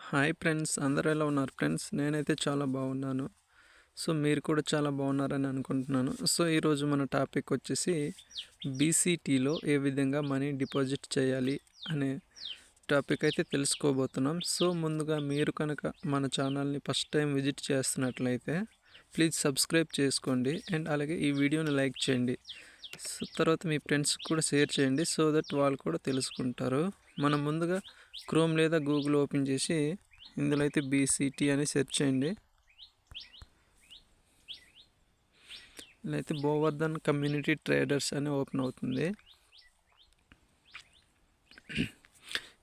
Hi friends, అందరూ ఎలా ఉన్నారు ఫ్రెండ్స్? నేనైతే చాలా బాగున్నాను. సో మీరు కూడా చాలా బాగున్నారని అనుకుంటున్నాను. సో ఈరోజు మన టాపిక్ వచ్చేసి బీసీటీలో ఏ విధంగా మనీ డిపాజిట్ చేయాలి అనే టాపిక్ అయితే తెలుసుకోబోతున్నాం. సో ముందుగా మీరు కనుక మన ఛానల్ని ఫస్ట్ టైం విజిట్ చేస్తున్నట్లయితే ప్లీజ్ సబ్స్క్రైబ్ చేసుకోండి అండ్ అలాగే ఈ వీడియోని లైక్ చేయండి. సో తర్వాత మీ ఫ్రెండ్స్కి కూడా షేర్ చేయండి సో దట్ వాళ్ళు కూడా తెలుసుకుంటారు. మనం ముందుగా క్రోమ్ లేదా గూగుల్ ఓపెన్ చేసి ఇందులో అయితే బీసీటీ అని సెర్చ్ చేయండి. ఇలా అయితే గోవర్ధన్ కమ్యూనిటీ ట్రేడర్స్ అని ఓపెన్ అవుతుంది.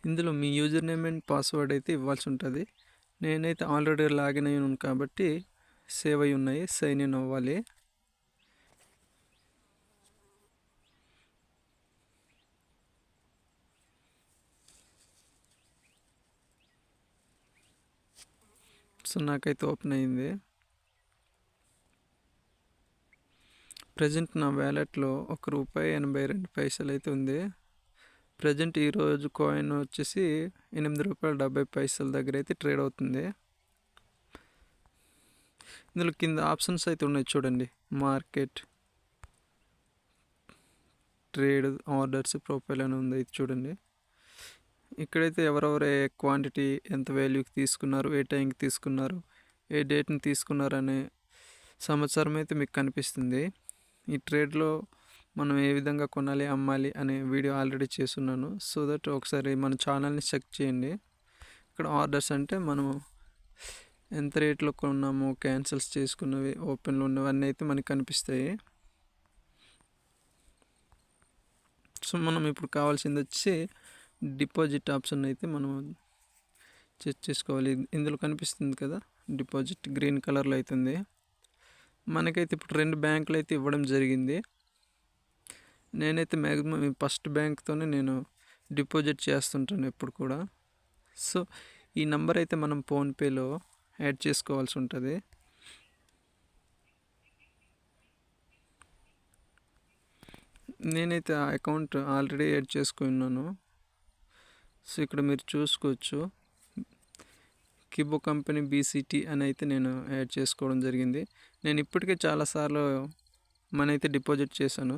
ఇందులో మీ యూజర్ నేమ్ అండ్ పాస్వర్డ్ అయితే ఇవ్వాల్సి ఉంటుంది. నేనైతే ఆల్రెడీ లాగిన్ అయి ఉన్నాను కాబట్టి సేవ్ అయి ఉన్నాయి, సైన్ ఇన్ అవ్వాలి. సో నాకైతే ఓపెన్ అయింది. ప్రజెంట్ నా వ్యాలెట్లో ₹1.82 అయితే ఉంది. ప్రజెంట్ ఈరోజు కాయిన్ వచ్చేసి ₹8.70 దగ్గర అయితే ట్రేడ్ అవుతుంది. ఇందులో కింద ఆప్షన్స్ అయితే ఉన్నాయి చూడండి. మార్కెట్, ట్రేడ్, ఆర్డర్స్, ప్రొఫైల్ అని ఉంది అయితే చూడండి. ఇక్కడైతే ఎవరెవరు ఏ క్వాంటిటీ ఎంత వాల్యూకి తీసుకున్నారు, ఏ టైంకి తీసుకున్నారు, ఏ డేట్ని తీసుకున్నారు అనే సమాచారం అయితే మీకు కనిపిస్తుంది. ఈ ట్రేడ్లో మనం ఏ విధంగా కొనాలి, అమ్మాలి అనే వీడియో ఆల్రెడీ చేస్తున్నాను. సో దట్ ఒకసారి మన ఛానల్ని చెక్ చేయండి. ఇక్కడ ఆర్డర్స్ అంటే మనము ఎంత రేట్లో కొన్నాము, క్యాన్సిల్స్ చేసుకున్నవి, ఓపెన్లో ఉన్నవి అన్నీ అయితే మనకి కనిపిస్తాయి. సో మనం ఇప్పుడు కావాల్సింది వచ్చి డిపాజిట్ ఆప్షన్ అయితే మనం చెక్ చేసుకోవాలి. ఇందులో కనిపిస్తుంది కదా డిపాజిట్, గ్రీన్ కలర్లో అవుతుంది. మనకైతే ఇప్పుడు 2 బ్యాంకులు అయితే ఇవ్వడం జరిగింది. నేనైతే మ్యాక్సిమం ఫస్ట్ బ్యాంక్తోనే నేను డిపాజిట్ చేస్తుంటాను ఎప్పుడు కూడా. సో ఈ నెంబర్ అయితే మనం ఫోన్పేలో యాడ్ చేసుకోవాల్సి ఉంటుంది. నేనైతే ఆ అకౌంట్ ఆల్రెడీ యాడ్ చేసుకున్నాను. సో ఇక్కడ మీరు చూసుకోవచ్చు, కిబో కంపెనీ బీసీటీ అని అయితే నేను యాడ్ చేసుకోవడం జరిగింది. నేను ఇప్పటికే చాలాసార్లు మనీ అయితే డిపాజిట్ చేశాను,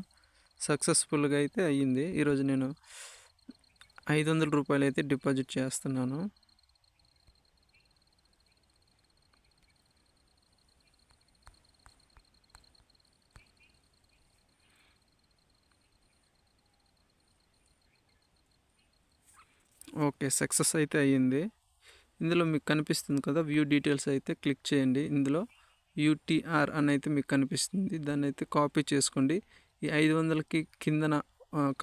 సక్సెస్ఫుల్గా అయితే అయ్యింది. ఈరోజు నేను ₹500 అయితే డిపాజిట్ చేస్తున్నాను. ఓకే, సక్సెస్ అయితే అయ్యింది. ఇందులో మీకు కనిపిస్తుంది కదా వ్యూ డీటెయిల్స్ అయితే క్లిక్ చేయండి. ఇందులో యూటీఆర్ అని అయితే మీకు కనిపిస్తుంది, దాన్ని అయితే కాపీ చేసుకోండి. ఈ 500కి కిందన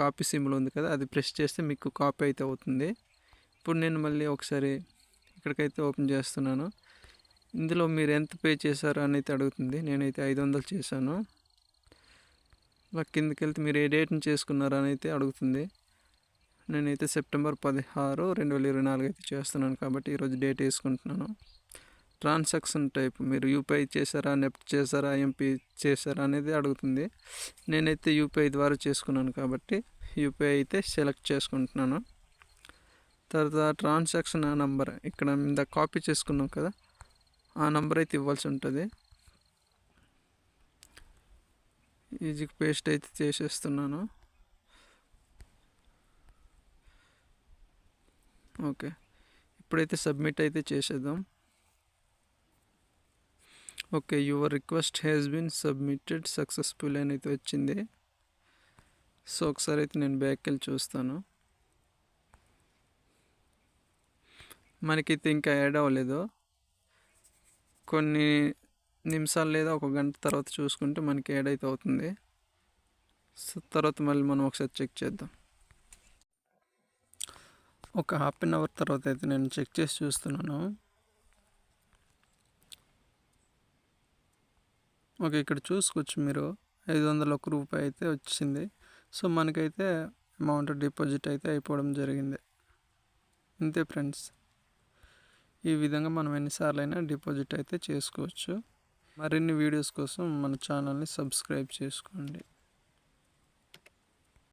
కాపీ సింబల్ ఉంది కదా, అది ప్రెస్ చేస్తే మీకు కాపీ అయితే అవుతుంది. ఇప్పుడు నేను మళ్ళీ ఒకసారి ఇక్కడికైతే ఓపెన్ చేస్తున్నాను. ఇందులో మీరు ఎంత పే చేశారు అని అయితే అడుగుతుంది. నేనైతే 500 చేశాను. ఇలా కిందకి వెళ్తే మీరు ఏ డేట్ని చేసుకున్నారు అని అయితే అడుగుతుంది. నేనైతే సెప్టెంబర్ 16, 2024 అయితే చేస్తున్నాను కాబట్టి ఈరోజు డేట్ వేసుకుంటున్నాను. ట్రాన్సాక్షన్ టైప్ మీరు యూపీఐ చేశారా, నెఫ్ట్ చేశారా, ఐఎంపీ చేశారా అనేది అడుగుతుంది. నేనైతే యూపీఐ ద్వారా చేసుకున్నాను కాబట్టి యూపీఐ అయితే సెలెక్ట్ చేసుకుంటున్నాను. తర్వాత ట్రాన్సాక్షన్ నంబర్ ఇక్కడ మీద కాపీ చేసుకున్నాం కదా, ఆ నంబర్ అయితే ఇవ్వాల్సి ఉంటుంది. ఈజీకి పేస్ట్ అయితే చేసేస్తున్నాను. ఓకే, ఇప్పుడైతే సబ్మిట్ అయితే చేసేద్దాం. Okay, your request has been submitted successful అని అయితే వచ్చింది. సో ఒకసారి అయితే నేను బ్యాక్ వెళ్ళి చూస్తాను. మనకైతే ఇంకా యాడ్ అవ్వలేదు. కొన్ని నిమిషాలు లేదా ఒక గంట తర్వాత చూసుకుంటే మనకి యాడ్ అయితే అవుతుంది. సో తర్వాత మళ్ళీ మనం ఒకసారి చెక్ చేద్దాం. ఒక ½ అన్ అవర్ తర్వాత అయితే నేను చెక్ చేసి చూస్తున్నాను. ఓకే, ఇక్కడ చూసుకోవచ్చు మీరు ₹501 అయితే వచ్చింది. సో మనకైతే అమౌంట్ డిపాజిట్ అయితే అయిపోవడం జరిగింది. అంతే ఫ్రెండ్స్, ఈ విధంగా మనం ఎన్నిసార్లు అయినా డిపాజిట్ అయితే చేసుకోవచ్చు. మరిన్ని వీడియోస్ కోసం మన ఛానల్ని సబ్స్క్రైబ్ చేసుకోండి.